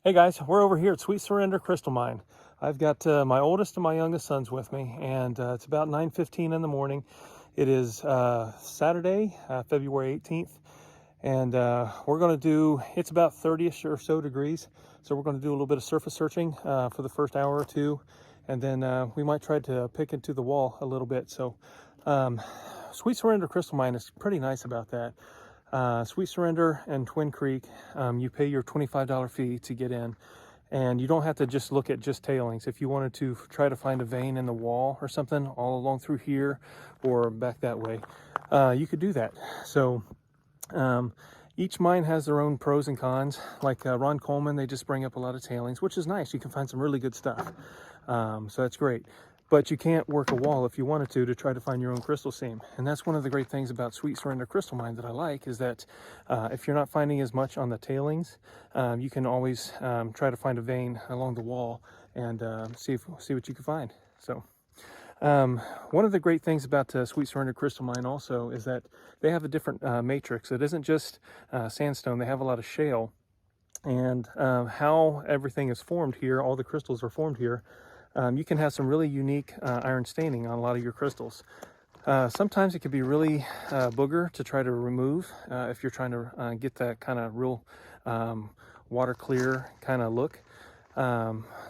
Hey guys, we're over here at Sweet Surrender Crystal Mine. I've got my oldest and my youngest sons with me, and it's about 9:15 in the morning. It is Saturday, February 18th, and we're going to do, it's about 30ish or so degrees, so we're going to do a little bit of surface searching for the first hour or two, and then we might try to pick into the wall a little bit. So Sweet Surrender Crystal Mine is pretty nice about that. Sweet Surrender and Twin Creek, you pay your $25 fee to get in, and you don't have to just look at just tailings. If you wanted to try to find a vein in the wall or something all along through here or back that way, you could do that. So each mine has their own pros and cons. Like Ron Coleman, they just bring up a lot of tailings, which is nice. You can find some really good stuff, so that's great. But you can't work a wall if you wanted to try to find your own crystal seam. And that's one of the great things about Sweet Surrender Crystal Mine that I like, is that if you're not finding as much on the tailings, you can always try to find a vein along the wall and see what you can find. So one of the great things about Sweet Surrender Crystal Mine also is that they have a different matrix. It isn't just sandstone, they have a lot of shale. And how everything is formed here, all the crystals are formed here, you can have some really unique iron staining on a lot of your crystals. Sometimes it can be really booger to try to remove if you're trying to get that kind of real water clear kind of look.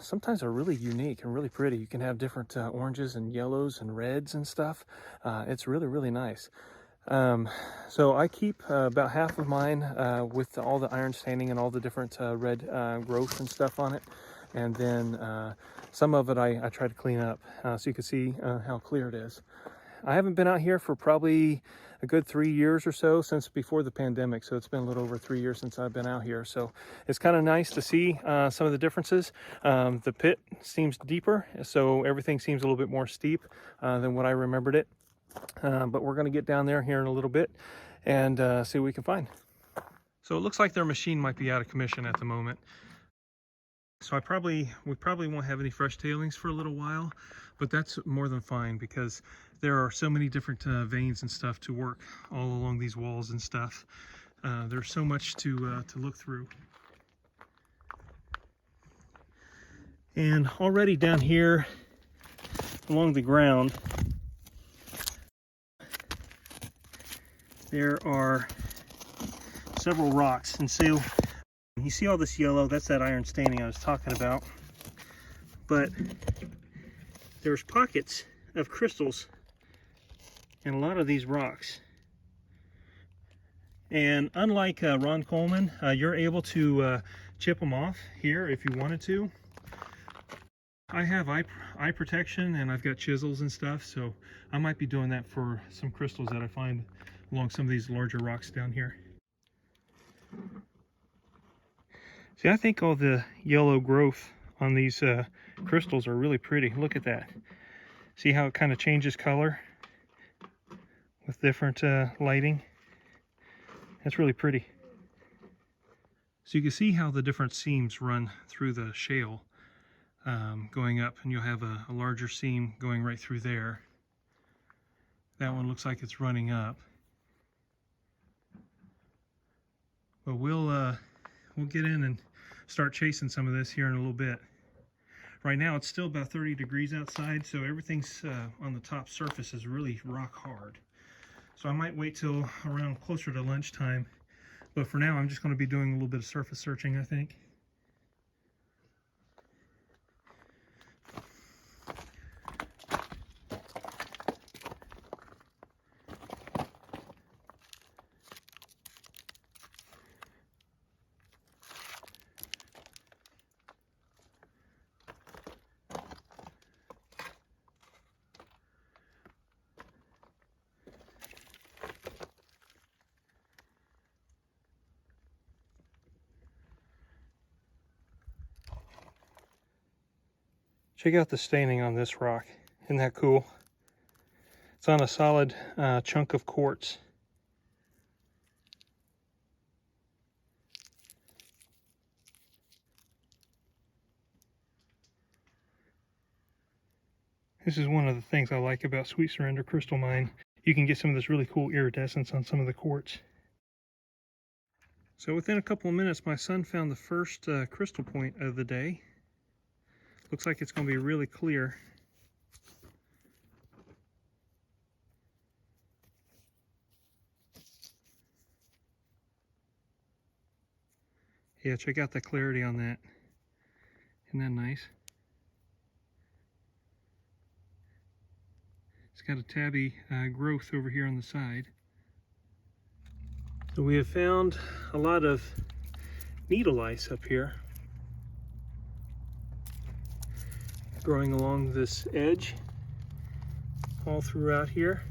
Sometimes they're really unique and really pretty. You can have different oranges and yellows and reds and stuff. It's really, really nice. So I keep about half of mine with all the iron staining and all the different red growth and stuff on it. And then some of it I try to clean up so you can see how clear it is. I haven't been out here for probably a good 3 years or so, since before the pandemic. So it's been a little over 3 years since I've been out here. So it's kind of nice to see some of the differences. The pit seems deeper, so everything seems a little bit more steep than what I remembered it. But we're going to get down there here in a little bit and see what we can find. So it looks like their machine might be out of commission at the moment. So we probably won't have any fresh tailings for a little while, but that's more than fine, because there are so many different veins and stuff to work all along these walls and stuff. There's so much to look through. And already down here along the ground, there are several rocks. And so you see all this yellow, that's that iron staining I was talking about. But there's pockets of crystals in a lot of these rocks. And unlike Ron Coleman, you're able to chip them off here if you wanted to. I have eye protection, and I've got chisels and stuff, so I might be doing that for some crystals that I find along some of these larger rocks down here. See, I think all the yellow growth on these crystals are really pretty. Look at that. See how it kind of changes color with different lighting? That's really pretty. So you can see how the different seams run through the shale going up, and you'll have a larger seam going right through there. That one looks like it's running up. But we'll get in and start chasing some of this here in a little bit. Right now it's still about 30 degrees outside, so everything's on the top surface is really rock hard. So I might wait till around closer to lunchtime, but for now I'm just going to be doing a little bit of surface searching, I think. Check out the staining on this rock. Isn't that cool? It's on a solid chunk of quartz. This is one of the things I like about Sweet Surrender Crystal Mine. You can get some of this really cool iridescence on some of the quartz. So within a couple of minutes, my son found the first crystal point of the day. Looks like it's going to be really clear. Yeah, check out the clarity on that. Isn't that nice? It's got a tabby growth over here on the side. So we have found a lot of needle ice up here, growing along this edge all throughout here.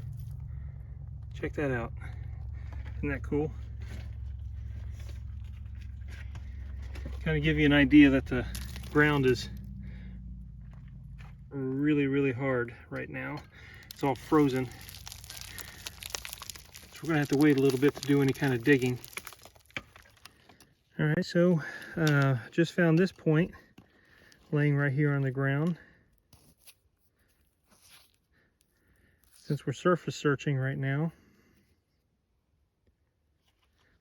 Check that out. Isn't that cool? Kind of give you an idea that the ground is really hard right now. It's all frozen. So we're gonna have to wait a little bit to do any kind of digging. All right, so just found this point laying right here on the ground. Since we're surface searching right now,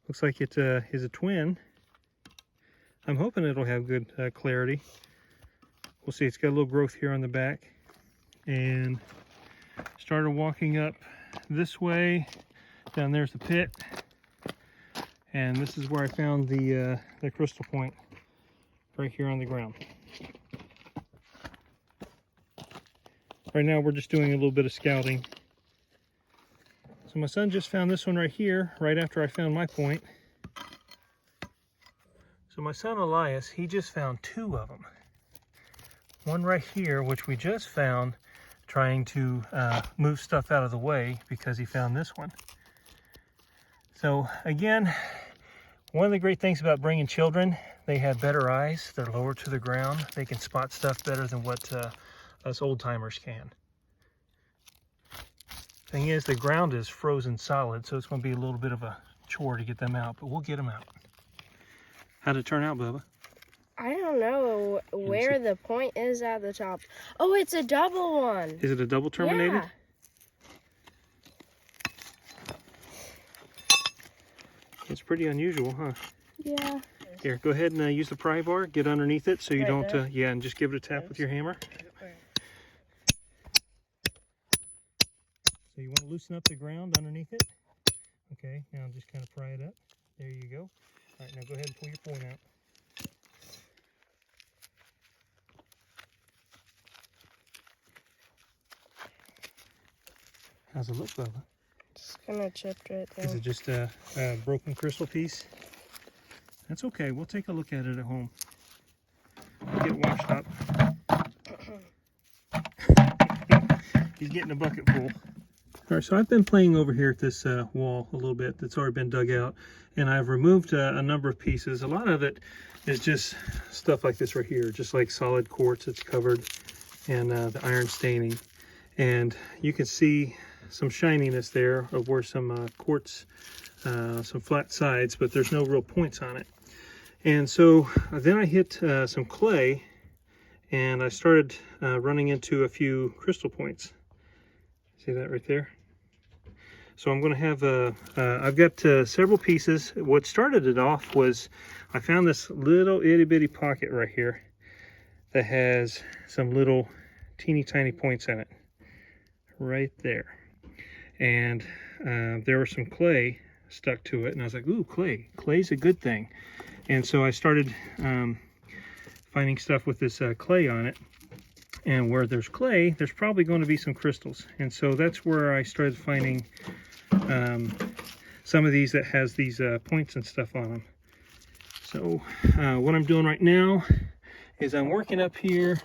looks like it is a twin. I'm hoping it'll have good clarity. We'll see. It's got a little growth here on the back, and started walking up this way. Down there's the pit, and this is where I found the crystal point, right here on the ground. Right now we're just doing a little bit of scouting. So my son just found this one right here, right after I found my point. So my son Elias, he just found two of them. One right here, which we just found trying to move stuff out of the way because he found this one. So again, one of the great things about bringing children, they have better eyes. They're lower to the ground. They can spot stuff better than what us old timers can. Thing is, the ground is frozen solid, so it's going to be a little bit of a chore to get them out, but we'll get them out. How'd it turn out, Bubba? I don't know where the point is at the top. Oh, it's a double one. Is it a double terminated? Yeah. It's pretty unusual, huh? Yeah. Here, go ahead and use the pry bar. Get underneath it so you Right don't, yeah, and just give it a tap with your hammer. So you want to loosen up the ground underneath it. Okay, now just kind of pry it up. There you go. All right, now go ahead and pull your point out. How's it look, Bubba? Just kind of chipped right there. Is it just a broken crystal piece? That's okay. We'll take a look at it at home. We'll get washed up. He's getting a bucket full. All right, so I've been playing over here at this wall a little bit that's already been dug out, and I've removed a number of pieces. A lot of it is just stuff like this right here, just like solid quartz that's covered, and the iron staining. And you can see some shininess there of where some quartz, some flat sides, but there's no real points on it. And so then I hit some clay, and I started running into a few crystal points. See that right there? So I'm going to have I've got several pieces. What started it off was I found this little itty bitty pocket right here that has some little teeny tiny points in it. Right there. And there was some clay stuck to it, and I was like, ooh, clay. Clay's a good thing. And so I started finding stuff with this clay on it. And where there's clay, there's probably going to be some crystals. And so that's where I started finding some of these that has these points and stuff on them. So what I'm doing right now is I'm working up here,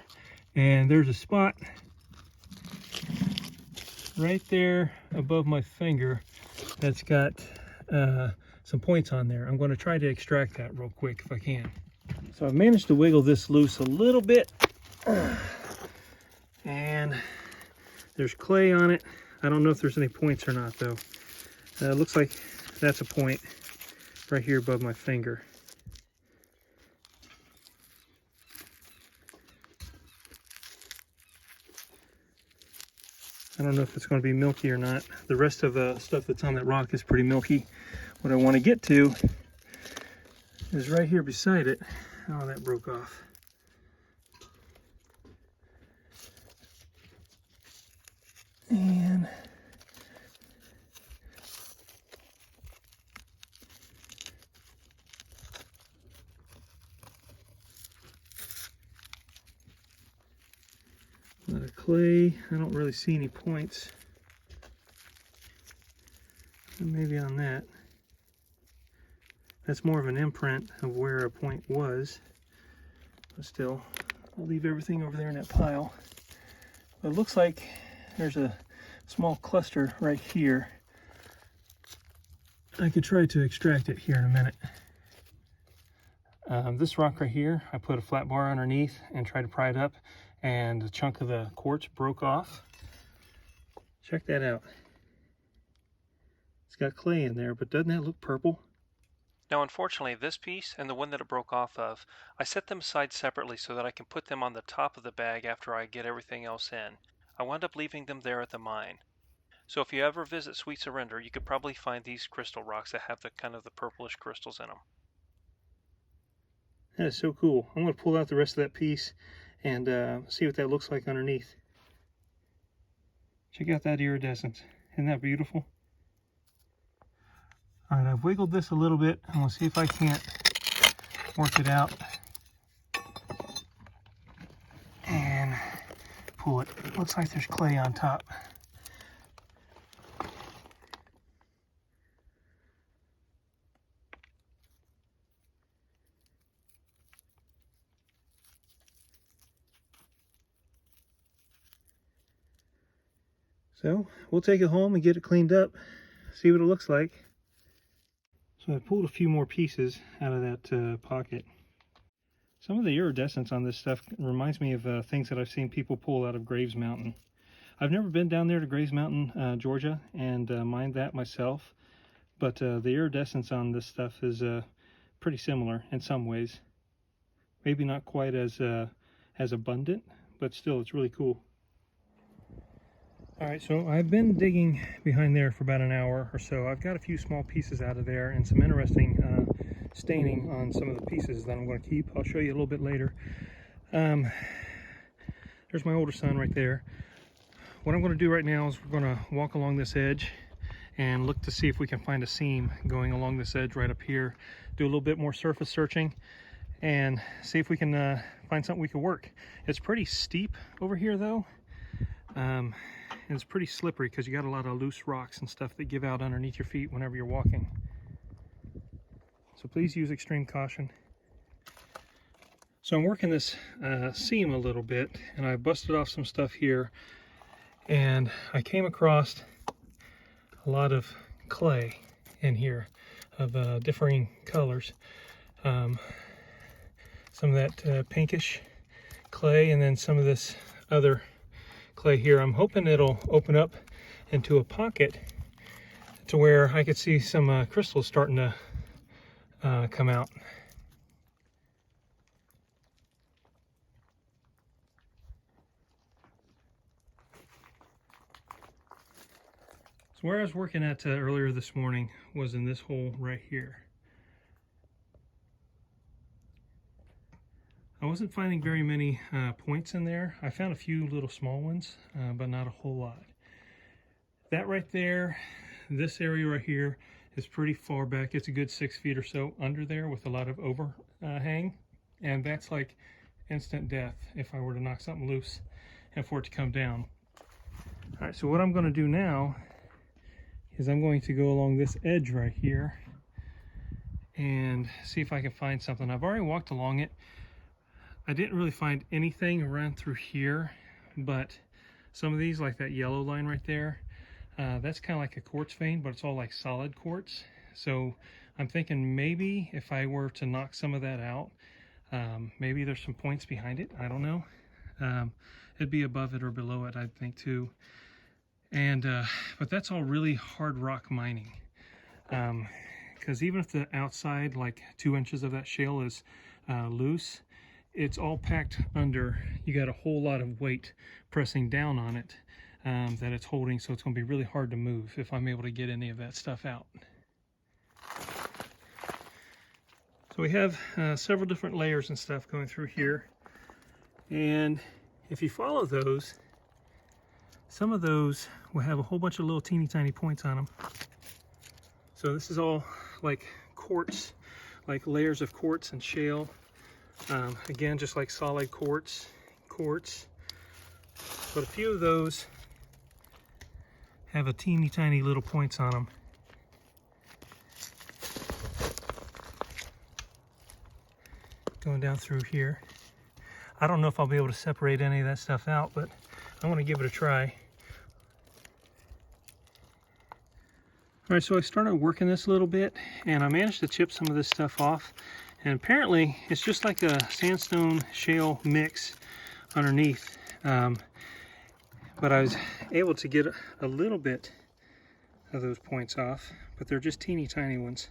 and there's a spot right there above my finger that's got some points on there. I'm going to try to extract that real quick if I can. So I've managed to wiggle this loose a little bit. And there's clay on it. I don't know if there's any points or not though. It looks like that's a point right here above my finger. I don't know if it's going to be milky or not. The rest of the stuff that's on that rock is pretty milky. What I want to get to is right here beside it. Oh, that broke off. And a lot of clay. I don't really see any points. Maybe on that. That's more of an imprint of where a point was. But still, I'll leave everything over there in that pile. But it looks like there's a small cluster right here. I could try to extract it here in a minute. This rock right here, I put a flat bar underneath and tried to pry it up, and a chunk of the quartz broke off. Check that out. It's got clay in there, but doesn't that look purple? Now, unfortunately, this piece and the one that it broke off of, I set them aside separately so that I can put them on the top of the bag after I get everything else in. I wound up leaving them there at the mine. So if you ever visit Sweet Surrender, you could probably find these crystal rocks that have the kind of the purplish crystals in them. That is so cool. I'm going to pull out the rest of that piece and see what that looks like underneath. Check out that iridescence. Isn't that beautiful? All right, I've wiggled this a little bit. I'm going to see if I can't work it out and pull it. Looks like there's clay on top. So we'll take it home and get it cleaned up, see what it looks like. So I pulled a few more pieces out of that pocket. Some of the iridescence on this stuff reminds me of things that I've seen people pull out of Graves Mountain. I've never been down there to Graves Mountain, Georgia, and mined that myself, but the iridescence on this stuff is pretty similar in some ways. Maybe not quite as abundant, but still it's really cool. All right, so I've been digging behind there for about an hour or so. I've got a few small pieces out of there and some interesting staining on some of the pieces that I'm going to keep. I'll show you a little bit later. There's my older son right there. What I'm going to do right now is we're going to walk along this edge and look to see if we can find a seam going along this edge right up here. Do a little bit more surface searching and see if we can find something we can work. It's pretty steep over here though. And it's pretty slippery because you got a lot of loose rocks and stuff that give out underneath your feet whenever you're walking. So please use extreme caution. So I'm working this seam a little bit, and I busted off some stuff here, and I came across a lot of clay in here of differing colors. Some of that pinkish clay, and then some of this other clay here. I'm hoping it'll open up into a pocket to where I could see some crystals starting to come out. So where I was working at earlier this morning was in this hole right here. I wasn't finding very many points in there. I found a few little small ones, but not a whole lot. That right there, this area right here is pretty far back. It's a good 6 feet or so under there with a lot of overhang, and that's like instant death if I were to knock something loose and for it to come down. All right, so what I'm going to do now is I'm going to go along this edge right here and see if I can find something. I've already walked along it. I didn't really find anything around through here, but some of these, like that yellow line right there, that's kind of like a quartz vein, but it's all like solid quartz. So I'm thinking maybe if I were to knock some of that out, maybe there's some points behind it. I don't know. It'd be above it or below it, I think, too. And but that's all really hard rock mining. Because even if the outside, like 2 inches of that shale is loose, it's all packed under. You got a whole lot of weight pressing down on it that it's holding, so it's going to be really hard to move if I'm able to get any of that stuff out. So we have several different layers and stuff going through here. And if you follow those, some of those will have a whole bunch of little teeny tiny points on them. So this is all like quartz, like layers of quartz and shale. Again, just like solid quartz. But a few of those have a teeny tiny little points on them. Going down through here. I don't know if I'll be able to separate any of that stuff out, but I want to give it a try. All right, so I started working this a little bit, and I managed to chip some of this stuff off. And apparently, it's just like a sandstone shale mix underneath. But I was able to get a little bit of those points off, but they're just teeny tiny ones.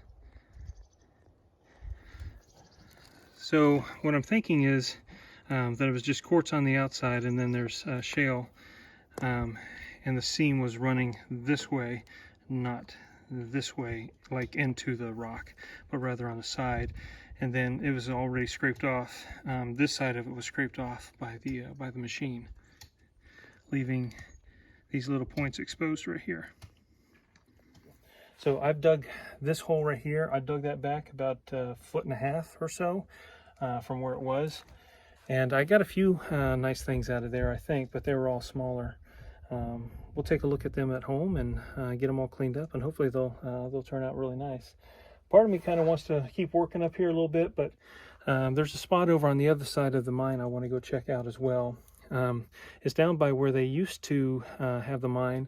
So what I'm thinking is that it was just quartz on the outside, and then there's shale, and the seam was running this way, not this way, like into the rock, but rather on the side. And then it was already scraped off. This side of it was scraped off by the machine, leaving these little points exposed right here. So I've dug this hole right here. I dug that back about 1.5 feet or so from where it was. And I got a few nice things out of there, I think, but they were all smaller. We'll take a look at them at home and get them all cleaned up, and hopefully they'll turn out really nice. Part of me kind of wants to keep working up here a little bit, but there's a spot over on the other side of the mine I want to go check out as well. It's down by where they used to have the mine,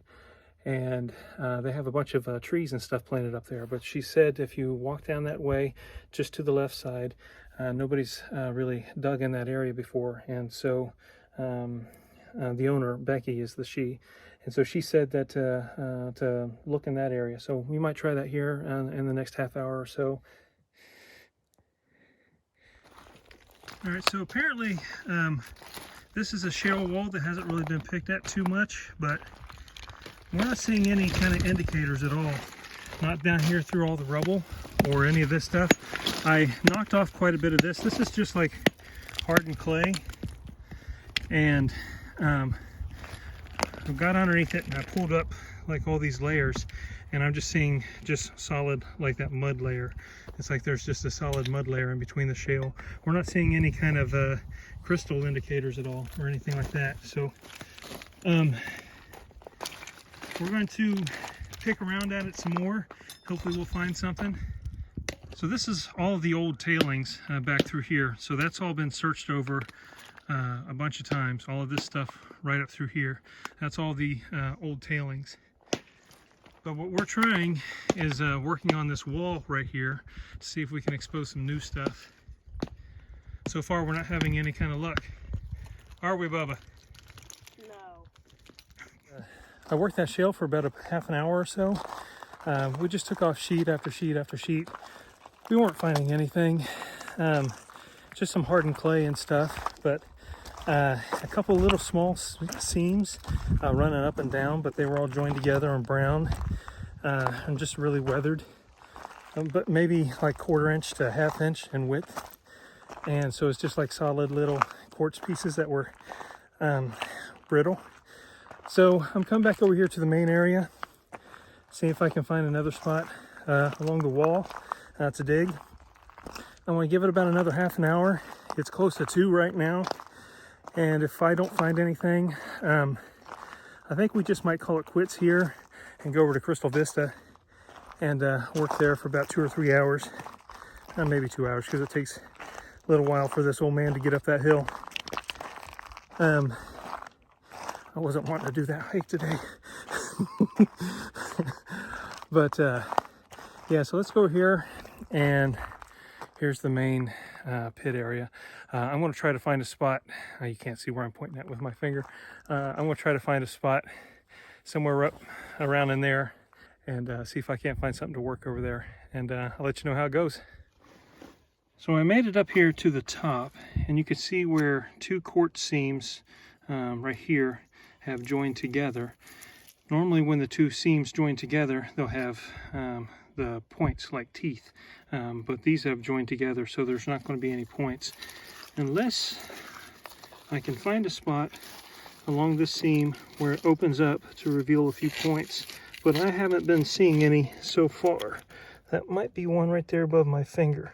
and they have a bunch of trees and stuff planted up there. But she said if you walk down that way, just to the left side, nobody's really dug in that area before. And so the owner, Becky, is the she. And so she said that to look in that area. So we might try that here in the next half hour or so. All right, so apparently this is a shale wall that hasn't really been picked at too much, but we're not seeing any kind of indicators at all. Not down here through all the rubble or any of this stuff. I knocked off quite a bit of this. This is just like hardened clay. And I got underneath it and I pulled up like all these layers, and I'm just seeing just solid, like that mud layer. It's like there's just a solid mud layer in between the shale. We're not seeing any kind of crystal indicators at all or anything like that. So we're going to pick around at it some more. Hopefully we'll find something. So this is all of the old tailings back through here. So that's all been searched over a bunch of times. All of this stuff right up through here. That's all the old tailings. But what we're trying is working on this wall right here to see if we can expose some new stuff. So far we're not having any kind of luck. Are we, Bubba? No. I worked that shale for about a half an hour or so. We just took off sheet after sheet after sheet. We weren't finding anything. Just some hardened clay and stuff, but a couple little small seams running up and down, but they were all joined together and brown and just really weathered, but maybe like 1/4 inch to 1/2 inch in width. And so it's just like solid little quartz pieces that were brittle. So I'm coming back over here to the main area, see if I can find another spot along the wall to dig. I want to give it about another half an hour. It's close to 2 right now. And if I don't find anything, I think we just might call it quits here and go over to Crystal Vista and work there for about 2 or 3 hours. Maybe 2 hours, because it takes a little while for this old man to get up that hill. I wasn't wanting to do that hike today. But yeah, so let's go here, and here's the main pit area. I'm going to try to find a spot. You can't see where I'm pointing at with my finger. I'm going to try to find a spot somewhere up around in there and see if I can't find something to work over there. And I'll let you know how it goes. So I made it up here to the top, and you can see where 2 quartz seams right here have joined together. Normally when the 2 seams join together, they'll have the points like teeth, but these have joined together, so there's not going to be any points unless I can find a spot along this seam where it opens up to reveal a few points, but I haven't been seeing any so far. That might be one right there above my finger.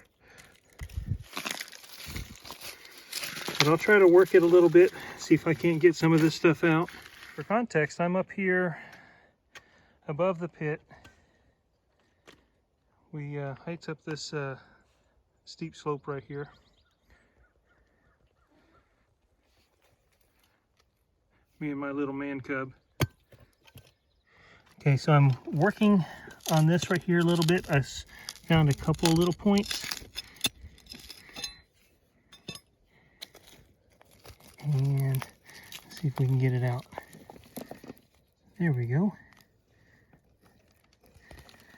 But I'll try to work it a little bit, see if I can't get some of this stuff out. For context, I'm up here above the pit. We hiked up this steep slope right here. Me and my little man cub. Okay, so I'm working on this right here a little bit. I found a couple of little points. And let's see if we can get it out. There we go.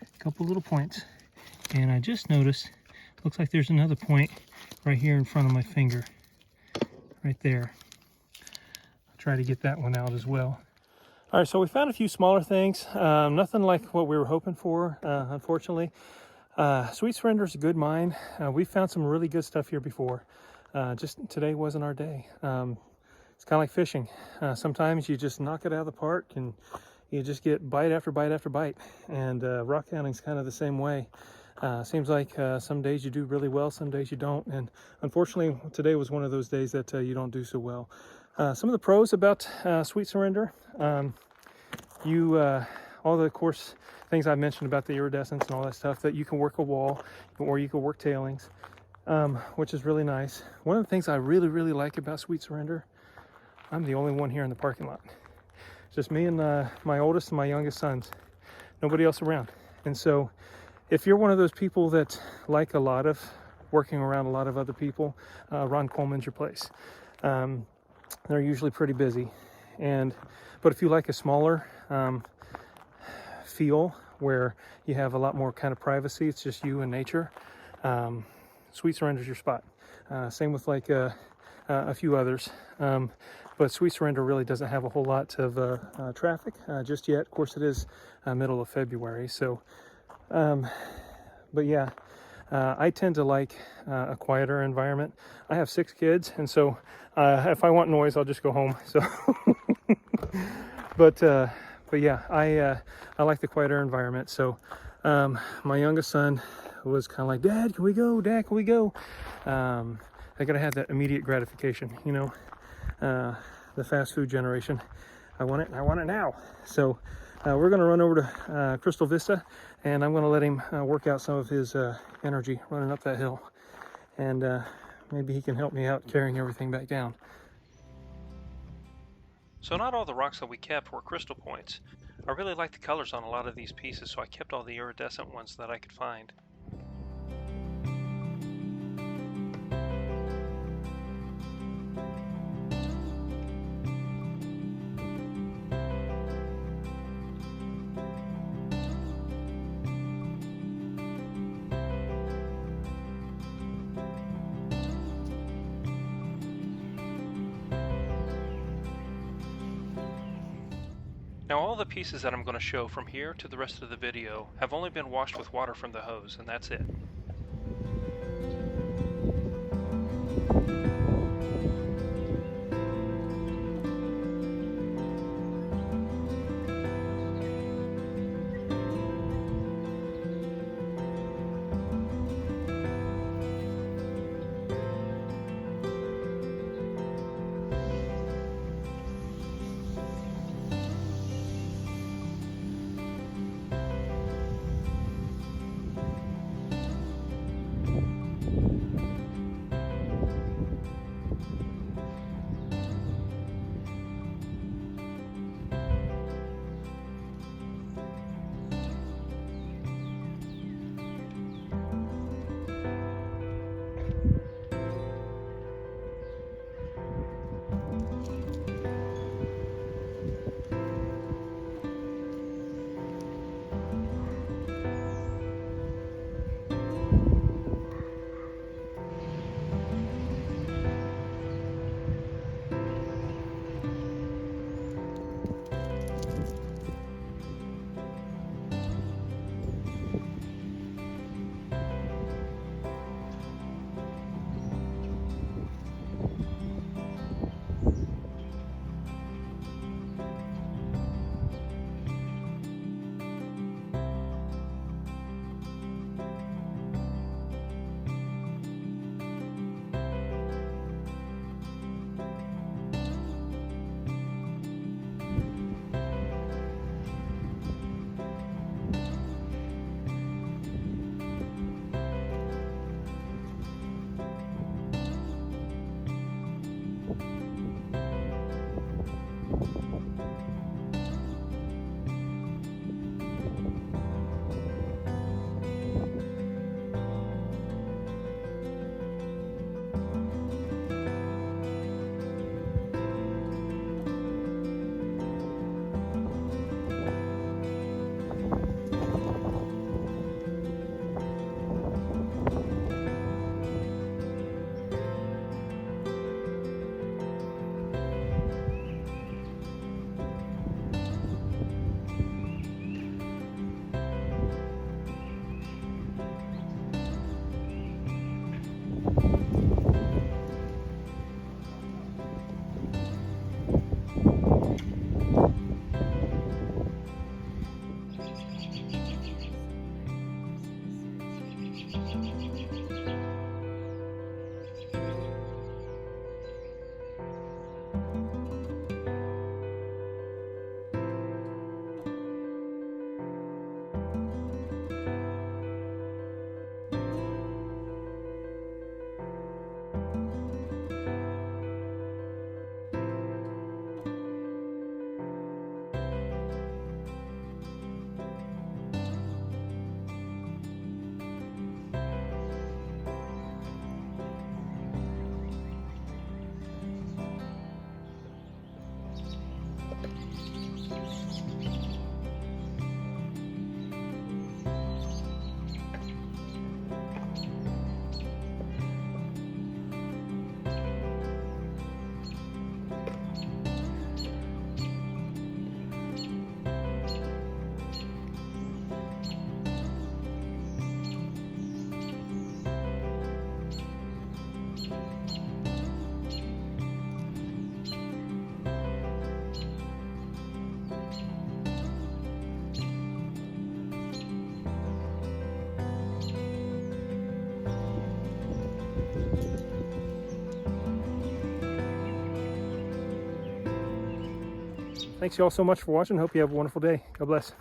A couple little points. And I just noticed, looks like there's another point right here in front of my finger. Right there. I'll try to get that one out as well. All right, so we found a few smaller things. Nothing like what we were hoping for, unfortunately. Sweet Surrender is a good mine. We found some really good stuff here before. Just today wasn't our day. It's kind of like fishing. Sometimes you just knock it out of the park and you just get bite after bite after bite. And rock counting is kind of the same way. Seems like some days you do really well, some days you don't. And unfortunately, today was one of those days that you don't do so well. Some of the pros about Sweet Surrender, all the course things I mentioned about the iridescence and all that stuff, that you can work a wall or you can work tailings, which is really nice. One of the things I really like about Sweet Surrender, I'm the only one here in the parking lot. It's just me and my oldest and my youngest sons. Nobody else around. And so if you're one of those people that like a lot of working around a lot of other people, Ron Coleman's your place. They're usually pretty busy. But if you like a smaller feel where you have a lot more kind of privacy, it's just you and nature, Sweet Surrender's your spot. Same with like a few others. But Sweet Surrender really doesn't have a whole lot of traffic just yet. Of course, it is middle of February. So, but yeah, I tend to like a quieter environment. I have 6 kids, and so if I want noise, I'll just go home. So, but yeah, I like the quieter environment. So, my youngest son was kind of like, "Dad, can we go? Dad, can we go?" I gotta have that immediate gratification, you know, the fast food generation. I want it now. So we're gonna run over to Crystal Vista, and I'm gonna let him work out some of his energy running up that hill, and maybe he can help me out carrying everything back down. So not all the rocks that we kept were crystal points. I really like the colors on a lot of these pieces, so I kept all the iridescent ones that I could find. Now all the pieces that I'm going to show from here to the rest of the video have only been washed with water from the hose, and that's it. Thanks you all so much for watching. Hope you have a wonderful day. God bless.